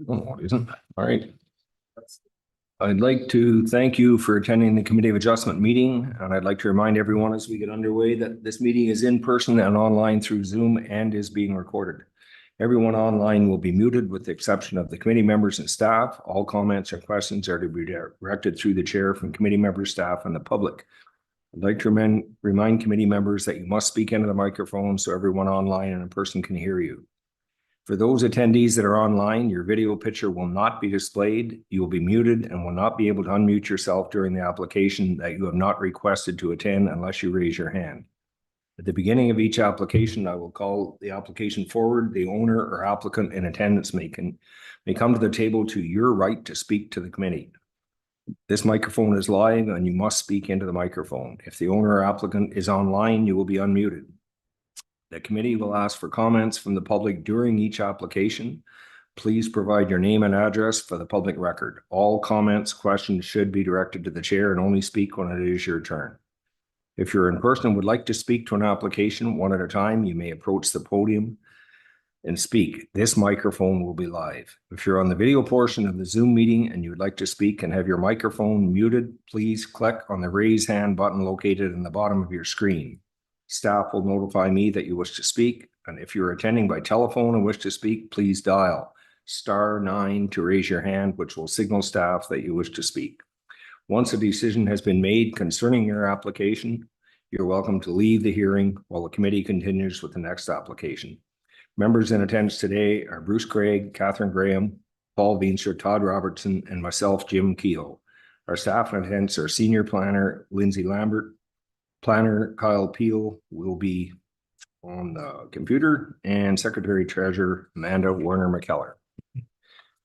Oh, it isn't. All right. I'd like to thank you for attending the Committee of Adjustment meeting, and I'd like to remind everyone as we get underway that this meeting is in person and online through Zoom and is being recorded. Everyone online will be muted with the exception of the committee members and staff. All comments or questions are to be directed through the chair from committee members, staff, and the public. I'd like to remind committee members that you must speak into the microphone so everyone online and in person can hear you. For those attendees that are online, your video picture will not be displayed. You will be muted and will not be able to unmute yourself during the application that you have not requested to attend unless you raise your hand. At the beginning of each application, I will call the application forward. The owner or applicant in attendance may come to the table to your right to speak to the committee. This microphone is live and you must speak into the microphone. If the owner or applicant is online, you will be unmuted. The committee will ask for comments from the public during each application. Please provide your name and address for the public record. All comments, questions should be directed to the chair and only speak when it is your turn. If you're in person and would like to speak to an application one at a time, you may approach the podium and speak. This microphone will be live. If you're on the video portion of the Zoom meeting and you would like to speak and have your microphone muted, please click on the raise hand button located in the bottom of your screen. Staff will notify me that you wish to speak, and if you're attending by telephone and wish to speak, please dial *9 to raise your hand, which will signal staff that you wish to speak. Once a decision has been made concerning your application, you're welcome to leave the hearing while the committee continues with the next application. Members in attendance today are Bruce Craig, Catherine Graham, Paul Veenstra, Todd Robertson, and myself, Jim Keogh. Our staff in attendance are Senior Planner Lindsay Lambert, Planner Kyle Peel will be on the computer, and Secretary Treasurer Amanda Warner McKellar.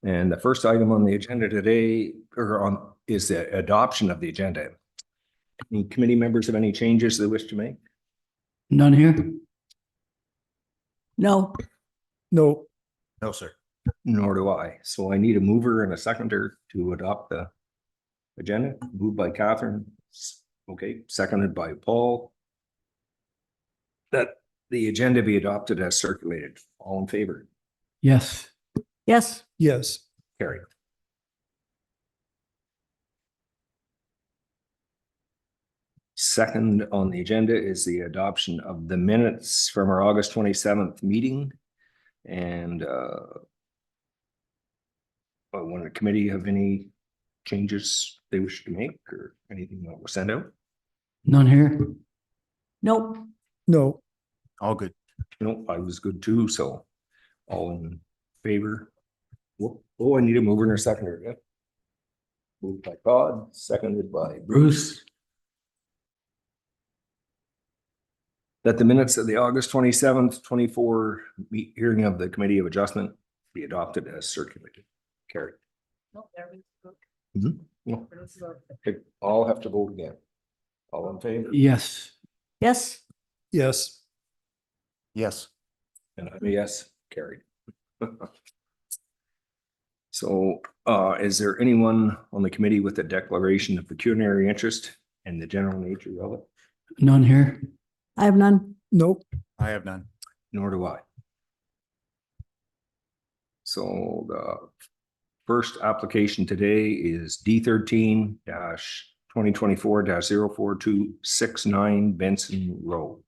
And the first item on the agenda today is the adoption of the agenda. Any committee members have any changes they wish to make? None here. No. No. No, sir. Nor do I. So I need a mover and a seconder to adopt the agenda. Moved by Catherine. Okay, seconded by Paul. That the agenda be adopted as circulated. All in favor? Yes. Yes. Yes. Carried. Second on the agenda is the adoption of the minutes from our August 27th meeting. And when the committee have any changes they wish to make or anything that was sent out? None here. Nope. No. All good. No, I was good too, so all in favor? Oh, I need a mover and a seconder. Yeah. Moved by Todd, seconded by Bruce. That the minutes of the August 27th, 24 hearing of the Committee of Adjustment be adopted as circulated. Carried. Okay, all have to vote again. All in favor? Yes. Yes. Yes. Yes. And I'm a yes, carried. So is there anyone on the committee with a declaration of pecuniary interest and the general nature of it? None here. I have none. Nope. I have none. Nor do I. So the first application today is D13-2024-04269 Benson Road.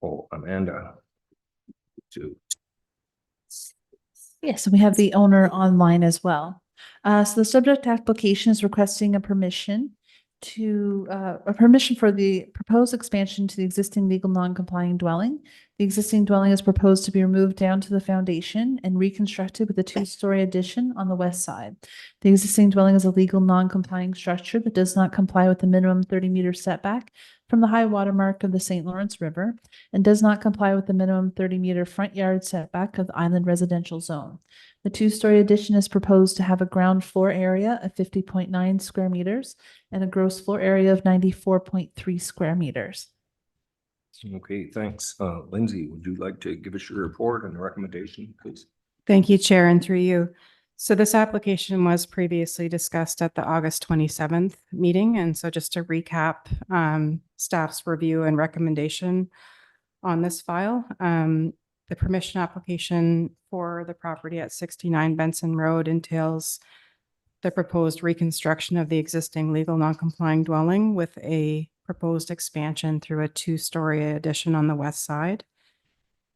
Oh, Amanda. Yes, and we have the owner online as well. So the subject application is requesting a permission for the proposed expansion to the existing legal non-complying dwelling. The existing dwelling is proposed to be removed down to the foundation and reconstructed with a two-story addition on the west side. The existing dwelling is a legal non-complying structure that does not comply with the minimum 30-meter setback from the high water mark of the St. Lawrence River and does not comply with the minimum 30-meter front yard setback of the island residential zone. The two-story addition is proposed to have a ground floor area of 50.9 square meters and a gross floor area of 94.3 square meters. Okay, thanks. Lindsay, would you like to give us your report and the recommendation, please? Thank you, Chair, and through you. So this application was previously discussed at the August 27th meeting. And so just to recap staff's review and recommendation on this file, The permission application for the property at 69 Benson Road entails the proposed reconstruction of the existing legal non-complying dwelling with a proposed expansion through a two-story addition on the west side.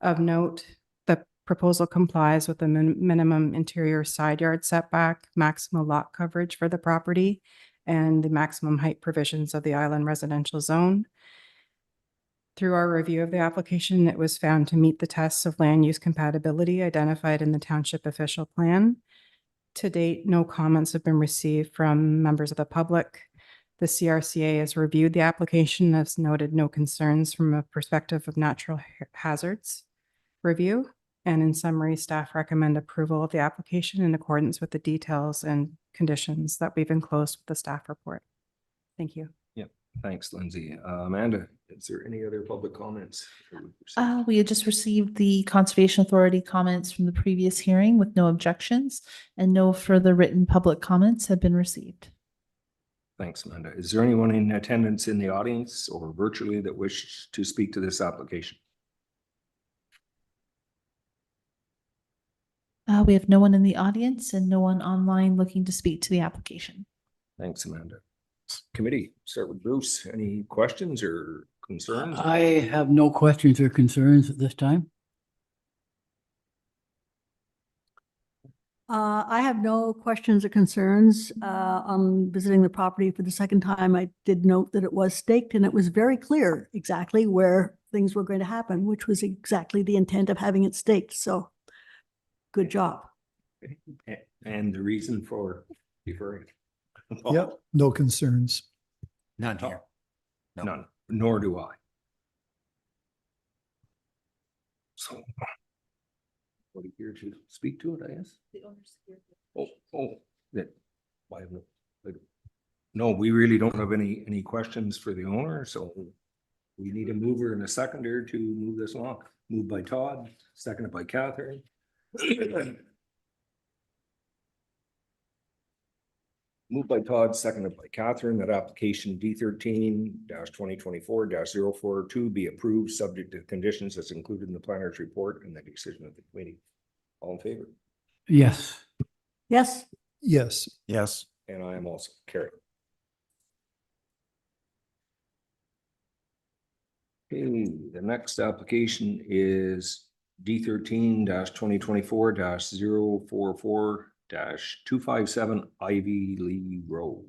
Of note, the proposal complies with the minimum interior side yard setback, maximum lot coverage for the property, and the maximum height provisions of the island residential zone. Through our review of the application, it was found to meet the tests of land use compatibility identified in the township official plan. To date, no comments have been received from members of the public. The CRCA has reviewed the application and has noted no concerns from a perspective of natural hazards review. And in summary, staff recommend approval of the application in accordance with the details and conditions that we've enclosed with the staff report. Thank you. Thanks, Lindsay. Amanda, is there any other public comments? We had just received the Conservation Authority comments from the previous hearing with no objections, and no further written public comments have been received. Thanks, Amanda. Is there anyone in attendance in the audience or virtually that wishes to speak to this application? We have no one in the audience and no one online looking to speak to the application. Thanks, Amanda. Committee, start with Bruce. Any questions or concerns? I have no questions or concerns at this time. I have no questions or concerns. On visiting the property for the second time, I did note that it was staked and it was very clear exactly where things were going to happen, which was exactly the intent of having it staked. So good job. And the reason for deferring? Yep, no concerns. None here. No. None, nor do I. So. What are you here to speak to it, I guess? That. Why have no, we really don't have any questions for the owner, so we need a mover and a seconder to move this along. Moved by Todd, seconded by Catherine. Moved by Todd, seconded by Catherine, that application D13-2024-042 be approved, subject to conditions as included in the planner's report and the decision of the committee. All in favor? Yes. Yes, Yes, Yes. And I am also carried. Okay, the next application is D13-2024-044-257 Ivy Lee Road.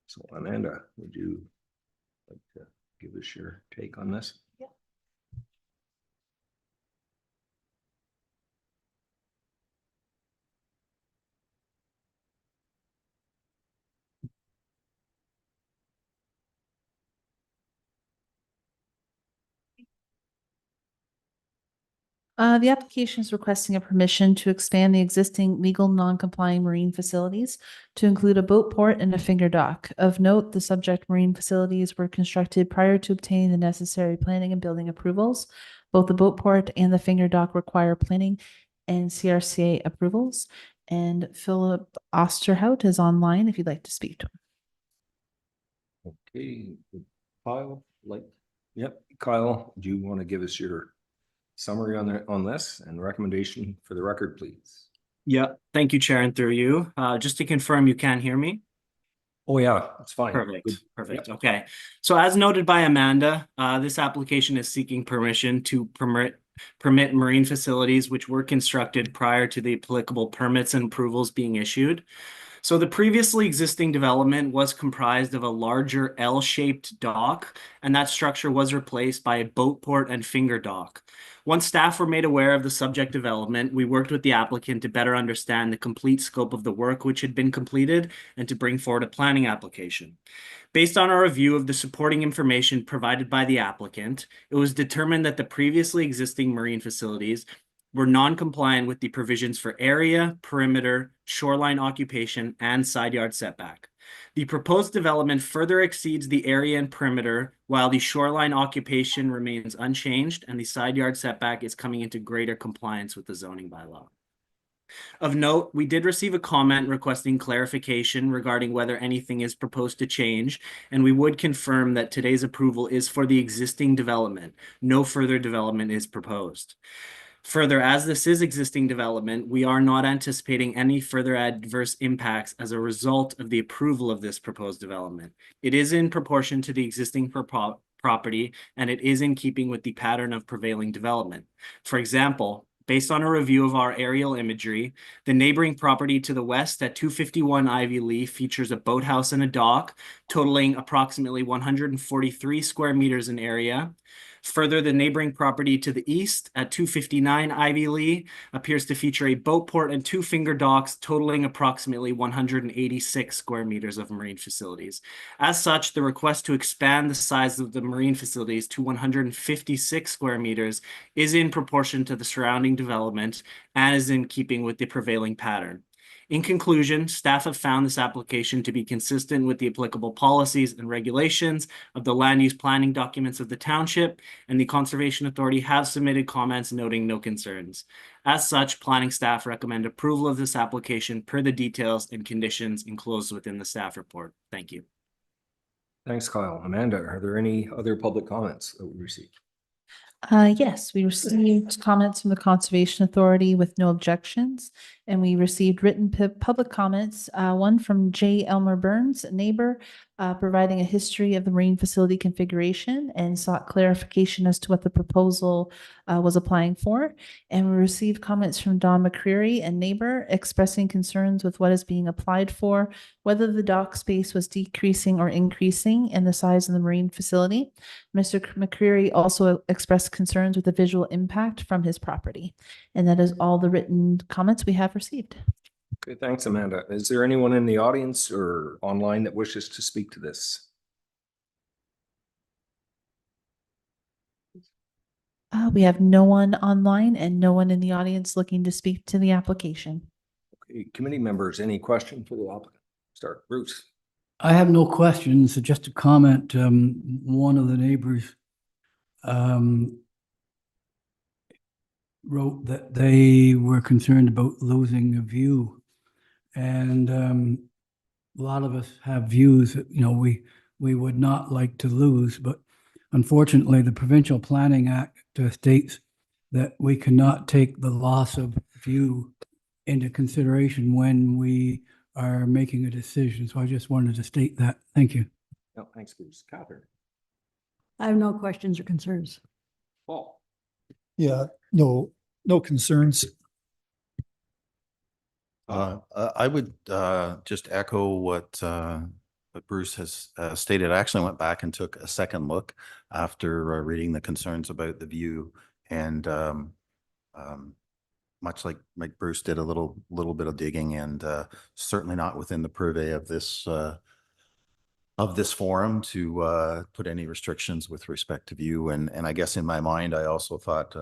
So Amanda, would you like to give us your take on this? The application is requesting a permission to expand the existing legal non-complying marine facilities to include a boat port and a finger dock. Of note, the subject marine facilities were constructed prior to obtaining the necessary planning and building approvals. Both the boat port and the finger dock require planning and CRCA approvals. And Philip Osterhout is online if you'd like to speak to him. Okay, Kyle, yep, Kyle, do you want to give us your summary on this and recommendation for the record, please? Yeah, thank you, Chair, and through you. Just to confirm, you can hear me? Oh, yeah, that's fine. Perfect, Good. perfect. Okay. So as noted by Amanda, this application is seeking permission to permit marine facilities which were constructed prior to the applicable permits and approvals being issued. So the previously existing development was comprised of a larger L-shaped dock, and that structure was replaced by a boat port and finger dock. Once staff were made aware of the subject development, we worked with the applicant to better understand the complete scope of the work which had been completed and to bring forward a planning application. Based on our review of the supporting information provided by the applicant, it was determined that the previously existing marine facilities were non-compliant with the provisions for area, perimeter, shoreline occupation, and side yard setback. The proposed development further exceeds the area and perimeter, while the shoreline occupation remains unchanged and the side yard setback is coming into greater compliance with the zoning bylaw. Of note, we did receive a comment requesting clarification regarding whether anything is proposed to change, and we would confirm that today's approval is for the existing development. No further development is proposed. Further, as this is existing development, we are not anticipating any further adverse impacts as a result of the approval of this proposed development. It is in proportion to the existing property, and it is in keeping with the pattern of prevailing development. For example, based on a review of our aerial imagery, the neighboring property to the west at 251 Ivy Lee features a boathouse and a dock, totaling approximately 143 square meters in area. Further, the neighboring property to the east at 259 Ivy Lee appears to feature a boat port and 2 finger docks, totaling approximately 186 square meters of marine facilities. As such, the request to expand the size of the marine facilities to 156 square meters is in proportion to the surrounding development and is in keeping with the prevailing pattern. In conclusion, staff have found this application to be consistent with the applicable policies and regulations of the land use planning documents of the township, and the Conservation Authority have submitted comments noting no concerns. As such, planning staff recommend approval of this application per the details and conditions enclosed within the staff report. Thank you. Thanks, Kyle. Amanda, are there any other public comments that we received? Yes, we received comments from the Conservation Authority with no objections, and we received written public comments, one from J. Elmer Burns, a neighbor, providing a history of the marine facility configuration and sought clarification as to what the proposal was applying for. And we received comments from Don McCreary, a neighbor, expressing concerns with what is being applied for, whether the dock space was decreasing or increasing in the size of the marine facility. Mr. McCreary also expressed concerns with the visual impact from his property. And that is all the written comments we have received. Okay, thanks, Amanda. Is there anyone in the audience or online that wishes to speak to this? We have no one online and no one in the audience looking to speak to the application. Okay, committee members, any question for the applicant? Start, Bruce. I have no questions, just a comment. One of the neighbors wrote that they were concerned about losing a view. And a lot of us have views that, we would not like to lose, but unfortunately, the Provincial Planning Act states that we cannot take the loss of view into consideration when we are making a decision. So I just wanted to state that. Thank you. No, thanks, Bruce. Catherine. I have no questions or concerns. Paul. Yeah, no concerns. I would just echo what Bruce has stated. I actually went back and took a second look after reading the concerns about the view, and much like Bruce did, a little bit of digging, and certainly not within the purvey of this forum to put any restrictions with respect to view. And I guess in my mind, I also thought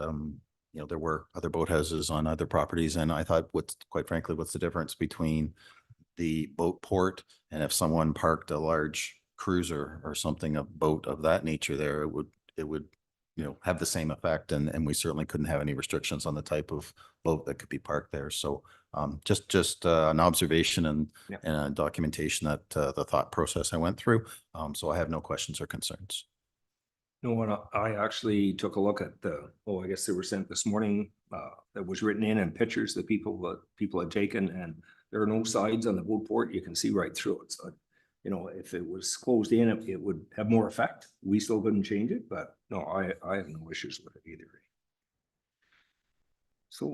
there were other boathouses on other properties, and I thought, quite frankly, what's the difference between the boat port and if someone parked a large cruiser or something, a boat of that nature there, it would have the same effect, and we certainly couldn't have any restrictions on the type of boat that could be parked there. So just an observation and a documentation that the thought process I went through. So I have no questions or concerns. No, I actually took a look at I guess they were sent this morning, that was written in, and pictures that people had taken, and there are no sides on the boat port. You can see right through it. So, if it was closed in, it would have more effect. We still couldn't change it, but no, I have no issues with it either. So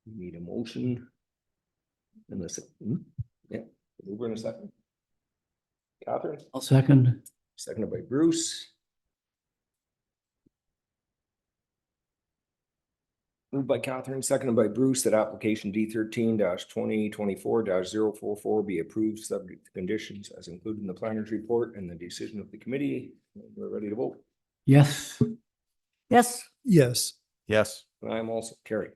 we need a motion. And we're in a second. Catherine? I'll second. Seconded by Bruce. Moved by Catherine, seconded by Bruce, that application D13-2024-044 be approved subject to conditions as included in the planner's report and the decision of the committee. We're ready to vote. Yes. Yes. Yes. Yes. And I'm also carried.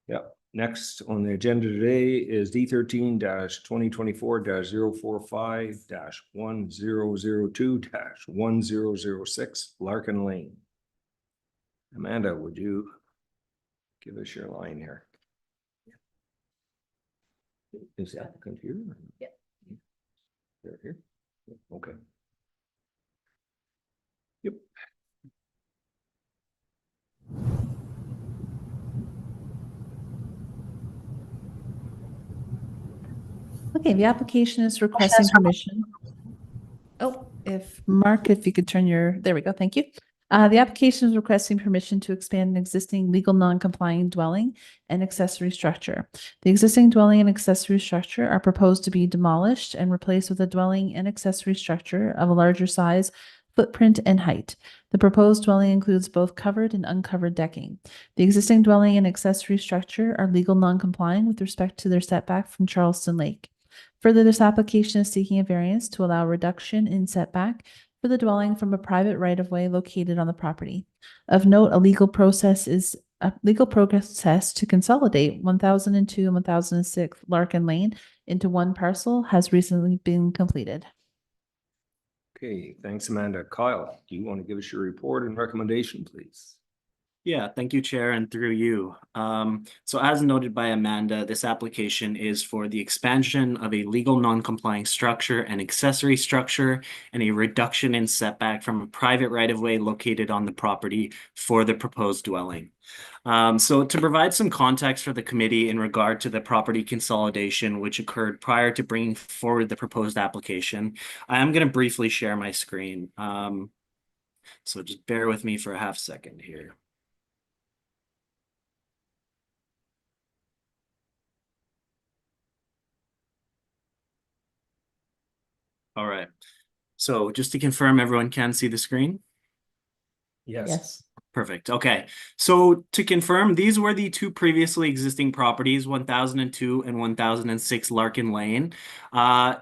Yeah, Next on the agenda today is D13-2024-045-1002-1006 Larkin Lane. Amanda, would you give us your line here? Is the applicant here? Yeah. They're here? Okay. Yep. Okay, the application is requesting permission. Oh, if Mark, if you could turn your, there we go, thank you. The application is requesting permission to expand an existing legal non-complying dwelling and accessory structure. The existing dwelling and accessory structure are proposed to be demolished and replaced with a dwelling and accessory structure of a larger size, footprint, and height. The proposed dwelling includes both covered and uncovered decking. The existing dwelling and accessory structure are legal non-complying with respect to their setback from Charleston Lake. Further, this application is seeking a variance to allow reduction in setback for the dwelling from a private right-of-way located on the property. Of note, a legal process to consolidate 1002 and 1006 Larkin Lane into one parcel has recently been completed. Okay, thanks, Amanda. Kyle, do you want to give us your report and recommendation, please? Yeah, thank you, Chair, and through you. So as noted by Amanda, this application is for the expansion of a legal non-complying structure and accessory structure and a reduction in setback from a private right-of-way located on the property for the proposed dwelling. So to provide some context for the committee in regard to the property consolidation which occurred prior to bringing forward the proposed application, I am going to briefly share my screen. So just bear with me for a half second here. All right. So just to confirm, everyone can see the screen? Yes. Perfect. Okay. So to confirm, these were the two previously existing properties, 1002 and 1006 Larkin Lane.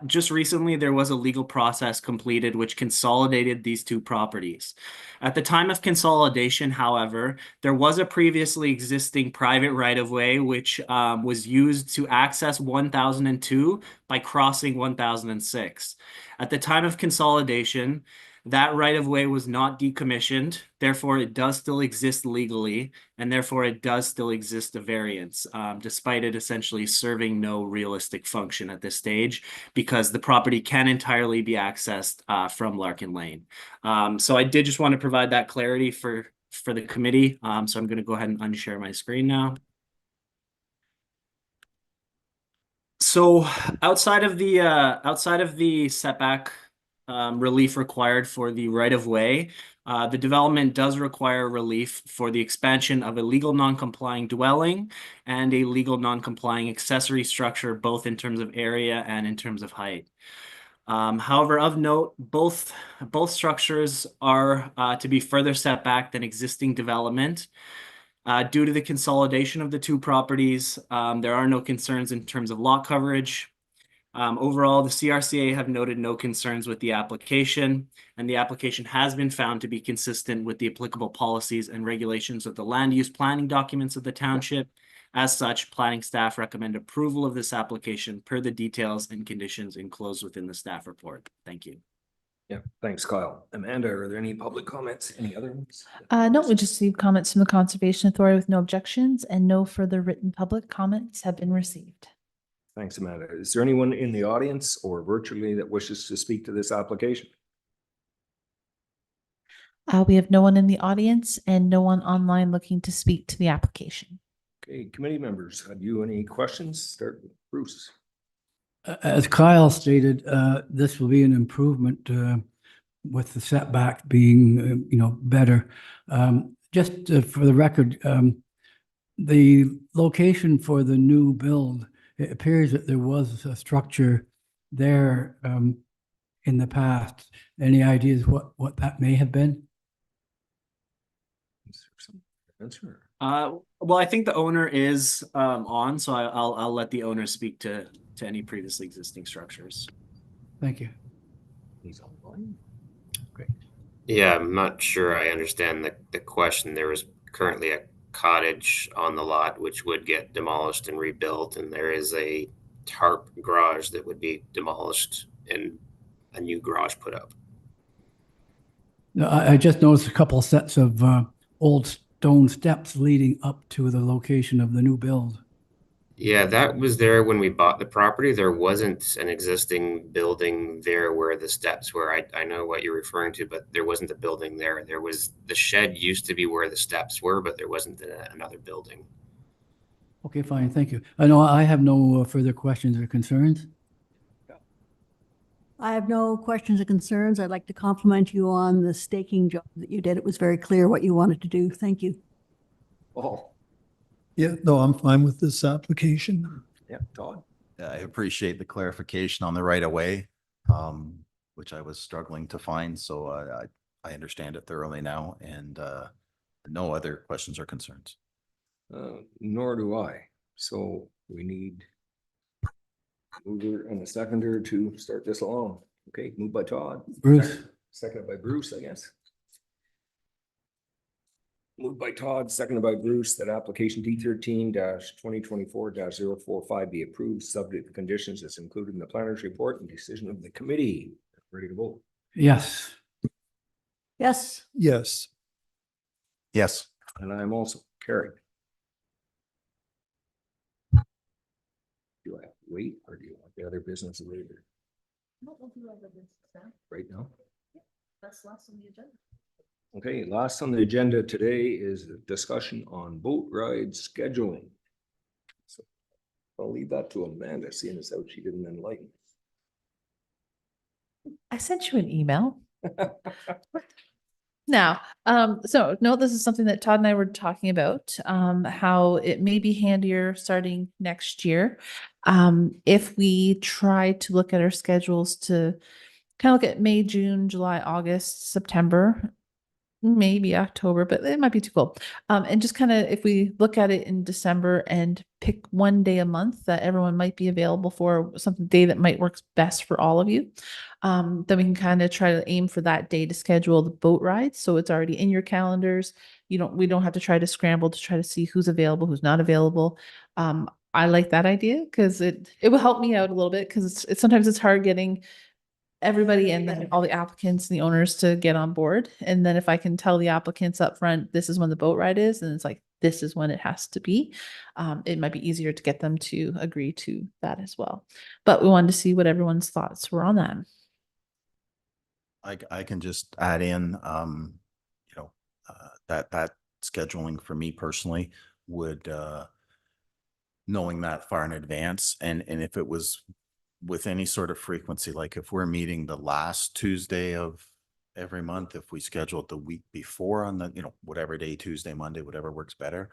Just recently, there was a legal process completed which consolidated these two properties. At the time of consolidation, however, there was a previously existing private right-of-way which was used to access 1002 by crossing 1006. At the time of consolidation, that right-of-way was not decommissioned, therefore it does still exist legally, and therefore it does still exist a variance, despite it essentially serving no realistic function at this stage, because the property can entirely be accessed from Larkin Lane. So I did just want to provide that clarity for the committee, so I'm going to go ahead and unshare my screen now. So outside of the setback relief required for the right-of-way, the development does require relief for the expansion of a legal non-complying dwelling and a legal non-complying accessory structure, both in terms of area and in terms of height. However, of note, both structures are to be further set back than existing development. Due to the consolidation of the two properties, there are no concerns in terms of lot coverage. Overall, the CRCA have noted no concerns with the application, and the application has been found to be consistent with the applicable policies and regulations of the land use planning documents of the township. As such, planning staff recommend approval of this application per the details and conditions enclosed within the staff report. Thank you. Yeah, thanks, Kyle. Amanda, are there any public comments? Any other ones? No, we just received comments from the Conservation Authority with no objections, and no further written public comments have been received. Thanks, Amanda. Is there anyone in the audience or virtually that wishes to speak to this application? We have no one in the audience and no one online looking to speak to the application. Okay, committee members, have you any questions? Start with Bruce. As Kyle stated, this will be an improvement with the setback being, better. Just for the record, the location for the new build, it appears that there was a structure there in the past. Any ideas what that may have been? Is there some answer? Well, I think the owner is on, so I'll let the owner speak to any previously existing structures. Thank you. He's online. Yeah, I'm not sure I understand the question. There was currently a cottage on the lot, which would get demolished and rebuilt. And there is a tarp garage that would be demolished and a new garage put up. I just noticed a couple sets of old stone steps leading up to the location of the new build. Yeah, that was there when we bought the property. There wasn't an existing building there where the steps were. I know what you're referring to, but there wasn't a building there. There was, the shed used to be where the steps were, but there wasn't another building. Okay, fine, thank you. I know I have no further questions or concerns. I have no questions or concerns. I'd like to compliment you on the staking job that you did. It was very clear what you wanted to do. Thank you. Oh, Yeah, no, I'm fine with this application. yeah, Todd. I appreciate the clarification on the right of way, which I was struggling to find. So I understand it thoroughly now, and no other questions or concerns. Nor do I. So we need a mover and a seconder to start this along. Okay, moved by Todd. Bruce? Seconded by Bruce, I guess. Moved by Todd, seconded by Bruce, that application D13-2024-045 be approved, subject to conditions as included in the planner's report and decision of the committee. Ready to vote? Yes. Yes, Yes, Yes. And I'm also carried. Do I have to wait, or do you want the other business later? Right now? That's last on the agenda. Okay, last on the agenda today is a discussion on boat ride scheduling. So I'll leave that to Amanda, seeing as how she didn't enlighten. I sent you an email. Now, so no, this is something that Todd and I were talking about, how it may be handier starting next year. If we try to look at our schedules to kind of look at May, June, July, August, September, maybe October, but it might be too cold. And just kind of, if we look at it in December and pick one day a month that everyone might be available for, something day that might work best for all of you, then we can kind of try to aim for that day to schedule the boat ride. So it's already in your calendars. We don't have to try to scramble to try to see who's available, who's not available. I like that idea because it will help me out a little bit, because it's sometimes it's hard getting everybody and then all the applicants and the owners to get on board. And then if I can tell the applicants up front, this is when the boat ride is, and it's like, this is when it has to be, it might be easier to get them to agree to that as well. But we wanted to see what everyone's thoughts were on that. I can just add in, that scheduling for me personally would, knowing that far in advance, and if it was with any sort of frequency, like if we're meeting the last Tuesday of every month, if we schedule it the week before on the, whatever day, Tuesday, Monday, whatever works better.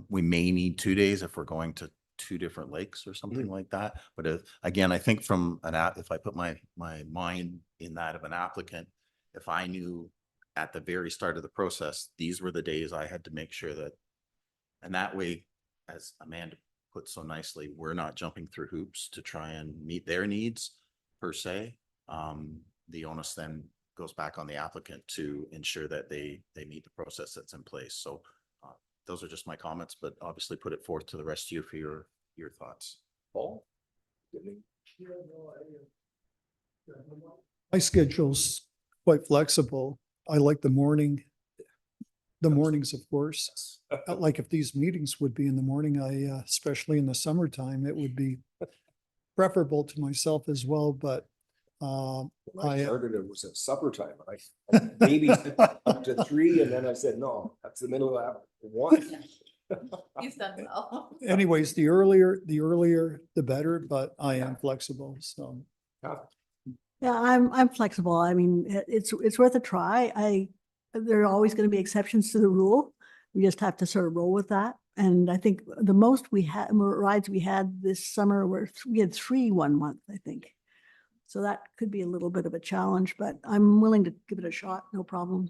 We may need 2 days if we're going to 2 different lakes or something like that. But again, I think from if I put my mind in that of an applicant, if I knew at the very start of the process, these were the days I had to make sure that, and that way, as Amanda put so nicely, we're not jumping through hoops to try and meet their needs per se. The onus then goes back on the applicant to ensure that they meet the process that's in place. So those are just my comments, but obviously put it forth to the rest of you for your thoughts. Paul? my schedule's quite flexible. I like the mornings, of course. Like if these meetings would be in the morning, especially in the summertime, it would be preferable to myself as well, but When I started, it was at supper time. I maybe up to 3, and then I said, no, that's the middle of 1. You've done well. anyways, the earlier, the better, but I am flexible, so. yeah, I'm flexible. I mean, it's worth a try. There are always going to be exceptions to the rule. We just have to sort of roll with that. And I think the most rides we had this summer we had 3 one month, I think. So that could be a little bit of a challenge, but I'm willing to give it a shot, no problem.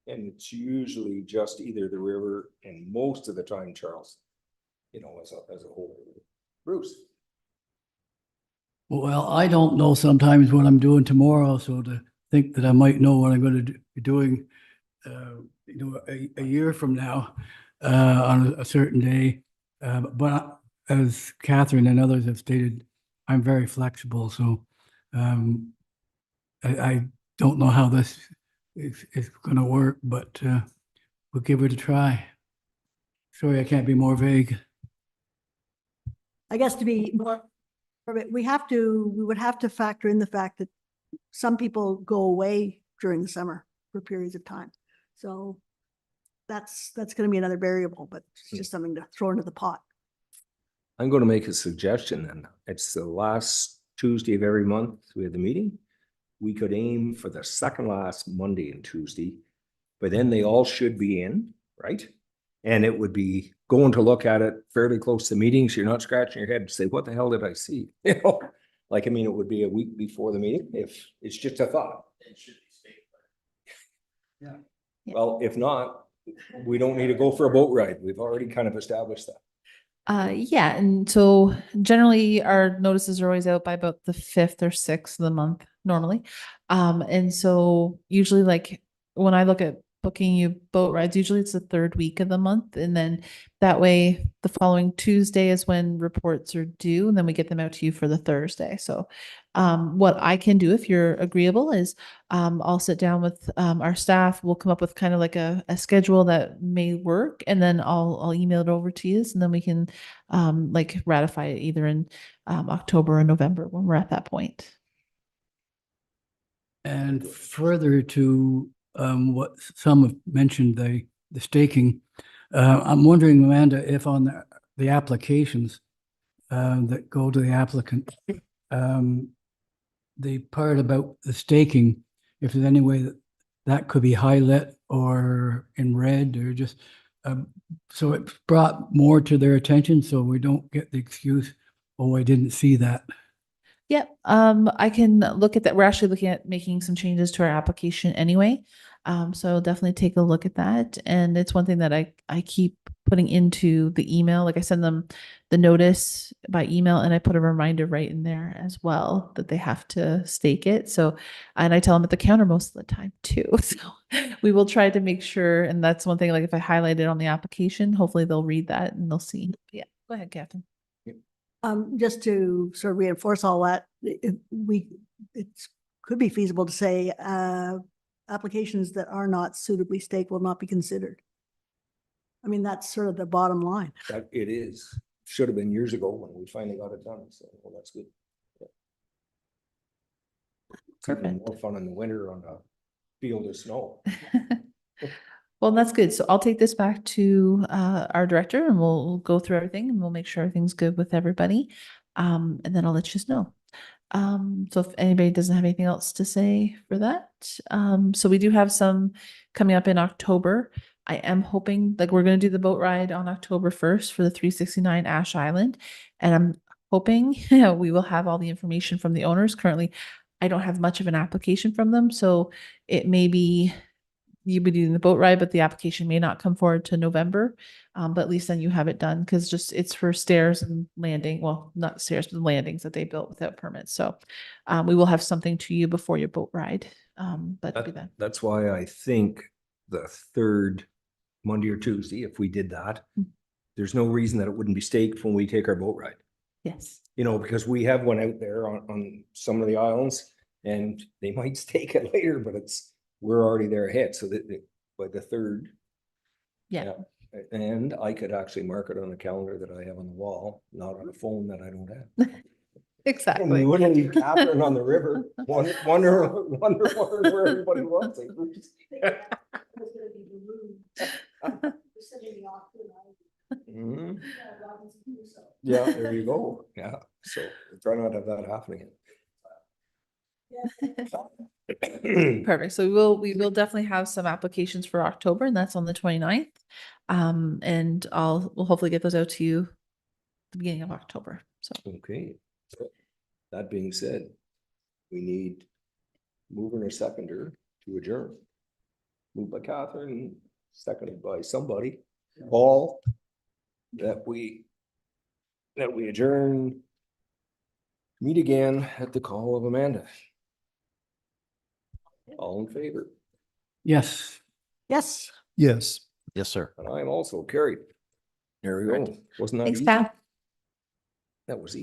And it's usually just either the river and most of the time Charles, as a whole. Bruce? Well, I don't know sometimes what I'm doing tomorrow, so to think that I might know what I'm going to be doing, a year from now, on a certain day. But as Catherine and others have stated, I'm very flexible, so I don't know how this is gonna work, but we'll give it a try. Sorry, I can't be more vague. I guess to be more, we would have to factor in the fact that some people go away during the summer for periods of time. So that's going to be another variable, but it's just something to throw into the pot. I'm going to make a suggestion then. It's the last Tuesday of every month we have the meeting. We could aim for the second last Monday and Tuesday, but then they all should be in, right? And it would be going to look at it fairly close to meetings. You're not scratching your head to say, what the hell did I see? You know, like, I mean, it would be a week before the meeting if it's just a thought. Yeah. Well, if not, we don't need to go for a boat ride. We've already kind of established that. Yeah, and so generally our notices are always out by about the 5th or 6th of the month normally. And so usually like when I look at booking you boat rides, usually it's the 3rd week of the month. And then that way the following Tuesday is when reports are due, and then we get them out to you for the Thursday. So what I can do if you're agreeable is I'll sit down with our staff. We'll come up with kind of like a schedule that may work, and then I'll email it over to you, and then we can like ratify it either in October or November when we're at that point. And further to what some have mentioned, the staking, I'm wondering, Amanda, if on the applications that go to the applicant, the part about the staking, if there's any way that that could be highlight or in red or just, so it's brought more to their attention so we don't get the excuse, oh, I didn't see that. Yep. I can look at that. We're actually looking at making some changes to our application anyway. So I'll definitely take a look at that. And it's one thing that I keep putting into the email. Like I send them the notice by email, and I put a reminder right in there as well that they have to stake it. So, and I tell them at the counter most of the time too. So we will try to make sure. And that's one thing, like if I highlight it on the application, hopefully they'll read that and they'll see. Yeah. Go ahead, Catherine. Just to sort of reinforce all that, it could be feasible to say applications that are not suitably staked will not be considered. I mean, that's sort of the bottom line. That it is. Should have been years ago when we finally got it done. So, well, that's good. Yeah. It's even Perfect. more fun in the winter on a field of snow. Well, that's good. So I'll take this back to our director, and we'll go through everything, and we'll make sure everything's good with everybody. And then I'll let you know. So if anybody doesn't have anything else to say for that, so we do have some coming up in October. I am hoping, like, we're going to do the boat ride on October 1st for the 369 Ash Island. And I'm hoping we will have all the information from the owners. Currently, I don't have much of an application from them. So it may be you'll be doing the boat ride, but the application may not come forward to November. But at least then you have it done, because just it's for stairs and landing. Well, not stairs, but the landings that they built without permits. So we will have something to you before your boat ride. But it'll be then. That's why I think the 3rd Monday or Tuesday, if we did that, there's no reason that it wouldn't be staked when we take our boat ride. Yes. You know, because we have one out there on some of the islands, and they might stake it later, but we're already there ahead. So that by the 3rd. Yeah. And I could actually mark it on a calendar that I have on the wall, not on a phone that I don't have. And Exactly. we wouldn't leave Catherine on the river. Wonder where everybody was. Mhm. Yeah, there you go. Yeah, so try not to have that happen again. Perfect. So we will definitely have some applications for October, and that's on the 29th. And we'll hopefully get those out to you at the beginning of October. So Okay. That being said, we need mover or seconder to adjourn. Moved by Catherine, seconded by somebody, Paul, that we adjourn. Meet again at the call of Amanda. All in favor? Yes. Yes. Yes. Yes, sir. And I am also carried. There we go. Wasn't that Thanks, easy? Pat. That was easy.